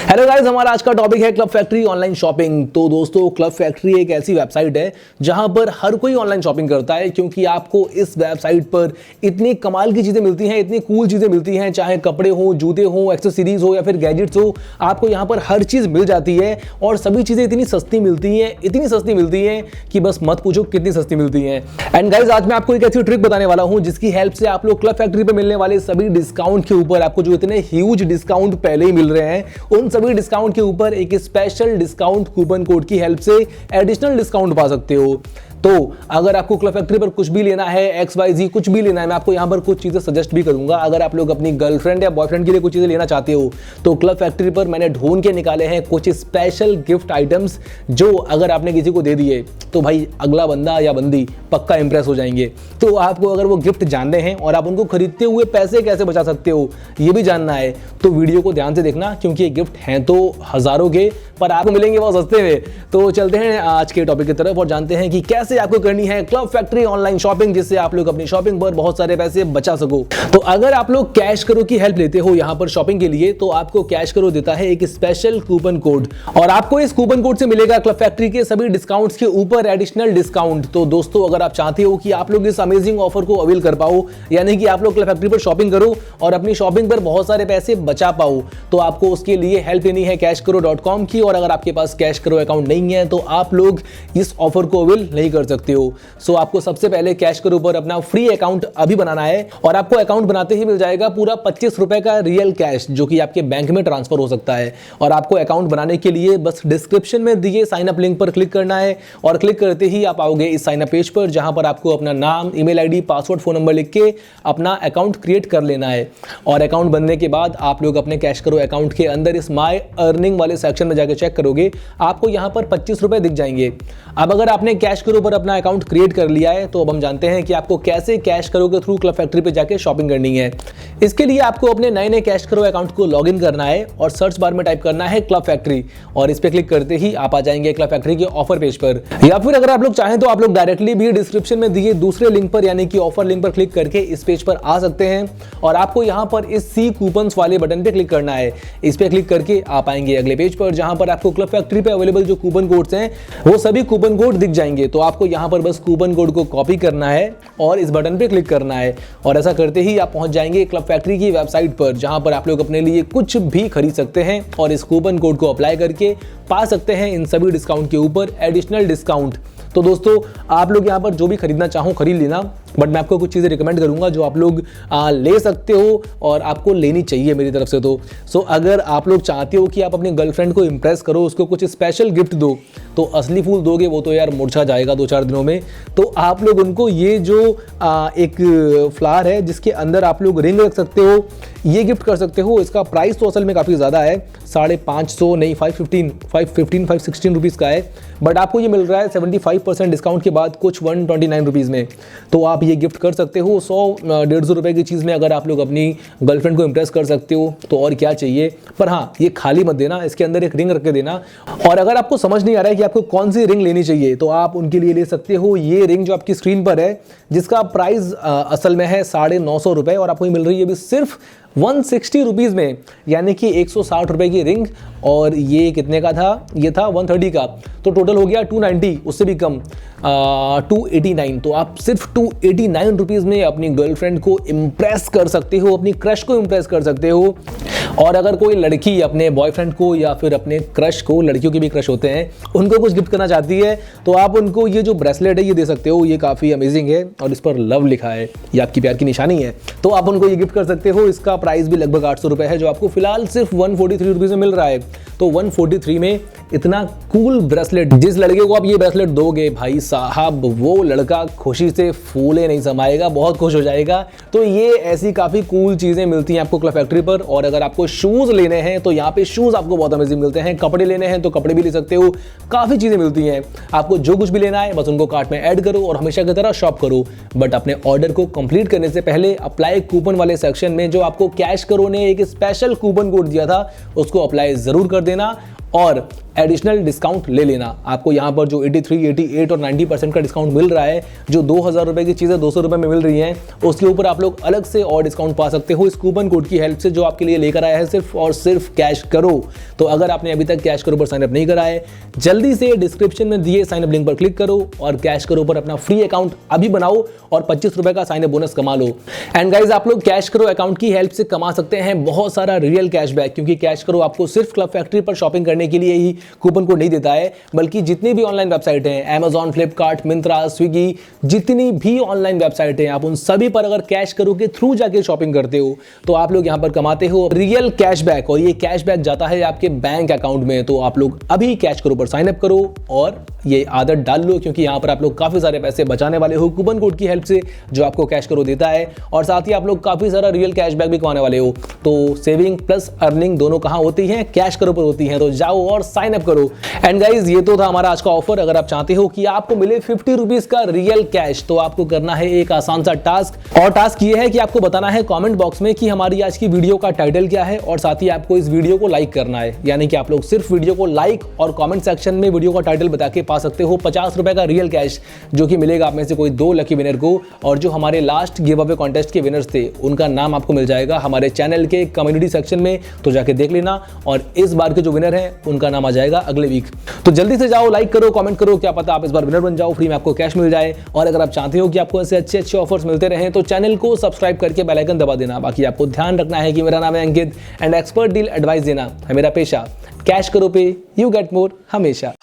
Hello guys, हमारा आज का टॉपिक है क्लब फैक्ट्री ऑनलाइन शॉपिंग। तो दोस्तों, क्लब फैक्ट्री एक ऐसी वेबसाइट है जहां पर हर कोई ऑनलाइन शॉपिंग करता है, क्योंकि आपको इस वेबसाइट पर इतनी कमाल की चीजें मिलती हैं, इतनी कूल चीजें मिलती हैं, चाहे कपड़े हो, जूते हो, एक्सेसरीज हो या फिर गैजेट्स हो, आपको यहां पर हर चीज मिल जाती है। और सभी चीजें इतनी सस्ती मिलती हैं, इतनी सस्ती मिलती हैं कि बस मत पूछो कितनी सस्ती मिलती हैं। एंड गाइस, आज मैं आपको एक ऐसी ट्रिक बताने वाला हूं जिसकी हेल्प से आप लोग क्लब फैक्ट्री पर मिलने वाले सभी डिस्काउंट के ऊपर, आपको जो इतने ह्यूज डिस्काउंट पहले ही मिल रहे हैं, उन सभी डिस्काउंट के ऊपर एक स्पेशल डिस्काउंट कूपन कोड की हेल्प से एडिशनल डिस्काउंट पा सकते हो। तो अगर आपको क्लब फैक्ट्री पर कुछ भी लेना है, XYZ कुछ भी लेना है, मैं आपको यहां पर कुछ चीजें सजेस्ट भी करूंगा। अगर आप लोग अपनी गर्लफ्रेंड या बॉयफ्रेंड के लिए कुछ चीजें लेना चाहते हो तो क्लब फैक्ट्री पर मैंने ढूंढ के निकाले हैं कुछ स्पेशल गिफ्ट आइटम्स, जो अगर आपने किसी को दे दिए तो भाई अगला बंदा या बंदी पक्का इंप्रेस हो जाएंगे। तो आपको अगर वो गिफ्ट जानने हैं और आप उनको खरीदते हुए पैसे कैसे बचा सकते हो ये भी जानना है, तो वीडियो को ध्यान से देखना, क्योंकि ये गिफ्ट हैं तो हजारों के, पर आपको मिलेंगे बहुत सस्ते में। तो चलते हैं आज के टॉपिक की तरफ और जानते हैं कि कैसे आपको करनी है क्लब फैक्ट्री ऑनलाइन शॉपिंग, जिससे आप लोग अपनी शॉपिंग पर बहुत सारे पैसे बचा सको। तो अगर आप लोग कैश करो की हेल्प लेते हो यहां पर शॉपिंग के लिए, तो आपको कैश करो देता है एक स्पेशल कूपन कोड, और आपको इस कूपन कोड से मिलेगा क्लब फैक्ट्री के सभी डिस्काउंट्स के ऊपर एडिशनल डिस्काउंट। तो दोस्तों, अगर आप चाहते हो कि आप लोग इस अमेजिंग ऑफर को अवेल कर पाओ, यानी कि आप लोग क्लब फैक्ट्री पर शॉपिंग करो और अपनी शॉपिंग पर बहुत सारे पैसे बचा पाओ, तो आपको उसके लिए हेल्प लेनी है cashkaro.com की। और अगर आपके पास कैश करो अकाउंट नहीं है तो आप लोग इस ऑफर को अवेल नहीं कर सकते हो। सो आपको सबसे पहले कैश करो पर अपना फ्री अकाउंट अभी बनाना है, और आपको अकाउंट बनाते ही मिल जाएगा पूरा 25 रुपए का रियल कैश, जो कि आपके बैंक में ट्रांसफर हो सकता है। और आपको अकाउंट बनाने के लिए बस डिस्क्रिप्शन में दिए साइन अप लिंक पर क्लिक करना है, और क्लिक करते ही आप आओगे इस साइन अप पेज पर, जहां पर आपको अपना नाम, email ID, password, phone number लिख के अपना अकाउंट क्रिएट कर लेना है। और अकाउंट बनने के बाद आप लोग अपने कैश करो अकाउंट के अंदर इस माय अर्निंग वाले सेक्शन में जाकर चेक करोगे, आपको यहां पर 25 रुपए दिख जाएंगे। अब अगर आपने कैश करो पर अपना अकाउंट क्रिएट कर लिया है, तो अब हम जानते हैं कि आपको कैसे कैश करो के थ्रू क्लब फैक्ट्री पे जाके शॉपिंग करनी है। इसके लिए आपको अपने नए कैश करो अकाउंट को लॉगिन करना है और सर्च बार में टाइप करना है क्लब फैक्ट्री, और इस पे क्लिक करते ही आप आ जाएंगे क्लब फैक्ट्री के ऑफर पेज पर। या फिर अगर आप लोग चाहें तो आप लोग डायरेक्टली भी डिस्क्रिप्शन में दिए दूसरे लिंक पर, यानी कि ऑफर लिंक पर क्लिक करके इस पेज पर आ सकते हैं, और आपको यहां पर इस सी कूपन्स वाले बटन पे क्लिक करना है। इस पे क्लिक करके आप आएंगे अगले पेज पर, जहां पर आपको क्लब फैक्ट्री पे अवेलेबल जो कूपन कोड्स हैं वो सभी कूपन कोड दिख जाएंगे। तो आपको यहां पर बस कूपन कोड को कॉपी करना है और इस बटन पे क्लिक करना है, और ऐसा करते ही आप पहुंच जाएंगे क्लब फैक्ट्री की वेबसाइट पर, जहां पर आप लोग अपने लिए कुछ भी खरीद सकते हैं और इस कूपन कोड को अप्लाई करके पा सकते हैं इन सभी डिस्काउंट के ऊपर एडिशनल डिस्काउंट। तो दोस्तों, आप लोग यहाँ पर जो भी खरीदना चाहो खरीद लेना, बट मैं आपको कुछ चीज़ें रिकमेंड करूंगा जो आप लोग ले सकते हो और आपको लेनी चाहिए मेरी तरफ से। तो अगर आप लोग चाहते हो कि आप अपनी गर्लफ्रेंड को इंप्रेस करो, उसको कुछ स्पेशल गिफ्ट दो, तो असली फूल दोगे वो तो यार मुरझा जाएगा 2-4 दिनों में। तो आप लोग उनको ये जो एक फ्लावर है जिसके अंदर आप लोग रिंग रख सकते हो, ये गिफ्ट कर सकते हो। इसका प्राइस तो असल में काफ़ी ज़्यादा है, 550 नहीं 516 रुपीज़ का है, बट आपको ये मिल रहा है 75% डिस्काउंट के बाद कुछ 129 रुपीज़ में। तो आप ये गिफ्ट कर सकते हो 100-150 रुपए की चीज़ में। अगर आप लोग अपनी गर्लफ्रेंड को इंप्रेस कर सकते हो तो और क्या चाहिए। पर हाँ, ये खाली मत देना, इसके अंदर एक रिंग रख के देना। और अगर आपको समझ नहीं आ रहा है कि आपको कौन सी रिंग लेनी चाहिए, तो आप उनके लिए ले सकते हो ये रिंग जो आपकी स्क्रीन पर है, जिसका प्राइस असल में है 950 रुपए, और आपको ये मिल रही है अभी सिर्फ 160 रुपीज़ में, यानी कि 160 रुपए की रिंग। और ये कितने का था? ये था 130 का, तो टोटल हो गया 290, उससे भी कम 289। तो आप सिर्फ 289 रुपीज़ में अपनी गर्लफ्रेंड को इम्प्रेस कर सकते हो, अपनी क्रश को इम्प्रेस कर सकते हो। और अगर कोई लड़की अपने बॉयफ्रेंड को या फिर अपने क्रश को, लड़कियों के भी क्रश होते हैं, उनको कुछ गिफ्ट करना चाहती है, तो आप उनको ये जो ब्रेसलेट है ये दे सकते हो। ये काफ़ी अमेजिंग है और इस पर लव लिखा है, ये आपकी प्यार की निशानी है, तो आप उनको ये गिफ्ट कर सकते हो। इसका प्राइस भी लगभग 800 रुपए है, जो आपको फिलहाल सिर्फ 143 रुपीज़ में मिल रहा है। तो 143 में इतना कूल ब्रेसलेट, जिस लड़के को आप ये ब्रेसलेट दोगे भाई साहब, वो लड़का खुशी से फूले नहीं समाएगा, बहुत खुश हो जाएगा। तो ये ऐसी काफ़ी कूल चीज़ें मिलती हैं आपको क्लब फैक्ट्री पर। और अगर आपको शूज़ लेने हैं तो यहाँ पे शूज़ आपको बहुत अमेजिंग मिलते हैं, कपड़े लेने हैं तो कपड़े भी ले सकते हो, काफ़ी चीज़ें मिलती हैं। आपको जो कुछ भी लेना है बस उनको कार्ट में ऐड करो और हमेशा की तरह शॉप करो। बट अपने ऑर्डर को कंप्लीट करने से पहले अप्लाई कूपन वाले सेक्शन में जो आपको कैश करो ने एक स्पेशल कूपन कोड दिया था, उसको अप्लाई ज़रूर कर देना। और एडिशनल डिस्काउंट ले लेना। आपको यहाँ पर जो 83, 88 और 90% का डिस्काउंट मिल रहा है, जो 2000 रुपए की चीज़ें 200 रुपए में मिल रही हैं, उसके ऊपर आप लोग अलग से और डिस्काउंट पा सकते हो इस कूपन कोड की हेल्प से, जो आपके लिए लेकर आया है सिर्फ और सिर्फ कैश करो। तो अगर आपने अभी तक कैश करो पर साइनअप नहीं करा है, जल्दी से डिस्क्रिप्शन में दिए साइनअप लिंक पर क्लिक करो और कैश करो पर अपना फ्री अकाउंट अभी बनाओ और 25 रुपए का साइनअप बोनस कमा लो। एंड गाइज, आप लोग कैश करो अकाउंट की हेल्प से कमा सकते हैं बहुत सारा रियल कैशबैक, क्योंकि कैश करो आपको सिर्फ क्लब फैक्ट्री पर शॉपिंग करने के लिए ही कूपन कोड नहीं देता है, बल्कि जितनी भी ऑनलाइन वेबसाइट हैं, Amazon, फ्लिपकार्ट, मिंत्रा, स्विगी, जितनी भी ऑनलाइन वेबसाइट हैं, आप उन सभी पर अगर कैश करो के थ्रू जाके शॉपिंग करते हो तो आप लोग यहां पर कमाते हो रियल कैशबैक, और ये कैशबैक जाता है आपके बैंक अकाउंट में। तो आप लोग अभी कैश करो पर साइन अप करो और ये आदत डाल लो, क्योंकि यहां पर आप लोग काफी सारे पैसे बचाने वाले हो कूपन कोड की हेल्प से, जो आपको कैश करो देता है, और साथ ही आप लोग काफी सारा रियल कैशबैक भी कमाने वाले हो। तो सेविंग प्लस अर्निंग दोनों कहां होती हैं? कैश करो पर होती हैं। तो जाओ और साइन अप करो। एंड गाइज, ये तो था हमारा आज का ऑफर। अगर आप चाहते हो कि आपको मिले 50 रुपीज का रियल कैश, तो आपको करना है एक आसान सा टास्क, और टास्क ये है कि आपको बताना है कमेंट बॉक्स में कि हमारी आज की वीडियो का टाइटल क्या है, और साथ ही आपको इस वीडियो को लाइक करना है। यानी कि आप लोग सिर्फ वीडियो को लाइक और कमेंट सेक्शन में वीडियो का टाइटल बता के पा सकते हो 50 रुपए का रियल कैश, जो कि मिलेगा आप में से कोई 2 लकी विनर को। और जो हमारे लास्ट गिव अवे कॉन्टेस्ट के विनर्स थे, उनका नाम आपको मिल जाएगा हमारे चैनल के कम्युनिटी सेक्शन में, तो जाके देख लेना। और इस बार के जो विनर हैं, उनका नाम आ जाएगा अगले वीक। तो जल्दी से जाओ, लाइक करो, कमेंट करो, क्या पता आप इस बार विनर बन जाओ, फ्री में आपको कैश मिल जाए। और अगर आप चाहते हो कि आपको ऐसे अच्छे अच्छे ऑफर्स मिलते रहें, तो चैनल को सब्सक्राइब करके बेल आइकन दबा देना। बाकी आपको ध्यान रखना है कि मेरा नाम है अंकित, एंड एक्सपर्ट डील एडवाइस देना है मेरा पेशा। कैश करो पे यू गेट मोर हमेशा।